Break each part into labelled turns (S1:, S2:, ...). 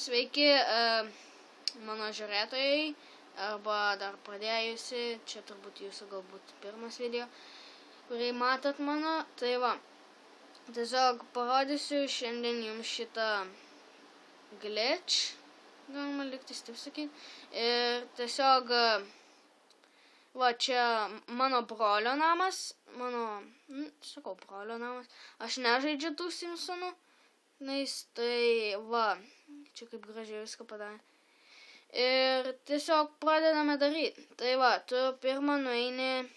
S1: sveiki mano žiūrėtojai, arba dar pradėjusi, čia turbūt jūsų galbūt pirmas video, kurį matot mano. Tai va, tiesiog parodysiu šiandien jums šitą glitch, galima liktis taip sakyti. Ir tiesiog, va, čia mano brolio namas, brolio namas. Aš nežaidžiu tų Simpsonų, tai va, čia kaip gražiai viską padarė. Ir tiesiog pradedame daryti. Tai va, tu pirmą nueini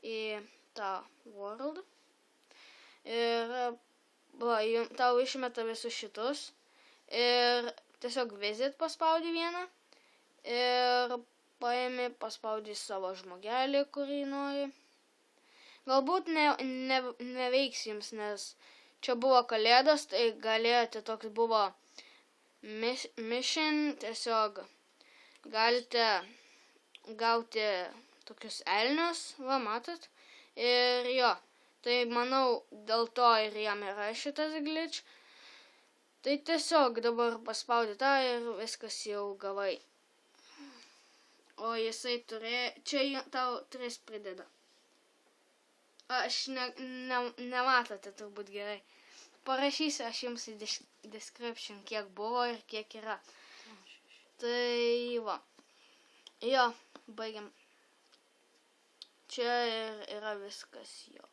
S1: į tą world. Ir va, tau išmeta visus šitus. Ir tiesiog visit paspaudi vieną. Ir paimi, paspaudi savo žmogelį, kurį nori. Galbūt neveiks jums, nes čia buvo kalėdos, tai galėjote, toks buvo mission, tiesiog galite gauti tokius elnius, va, matot. Ir jo, tai manau, dėl to ir jam yra šitas glitch. Tai tiesiog dabar paspaudi tą ir viskas jau gavai. O jisai čia tau 3 prideda. Aš nematote turbūt gerai. Parašysiu aš jums į description, kiek buvo ir kiek yra. Tai va. Jo, baigiam. Čia ir yra viskas jo.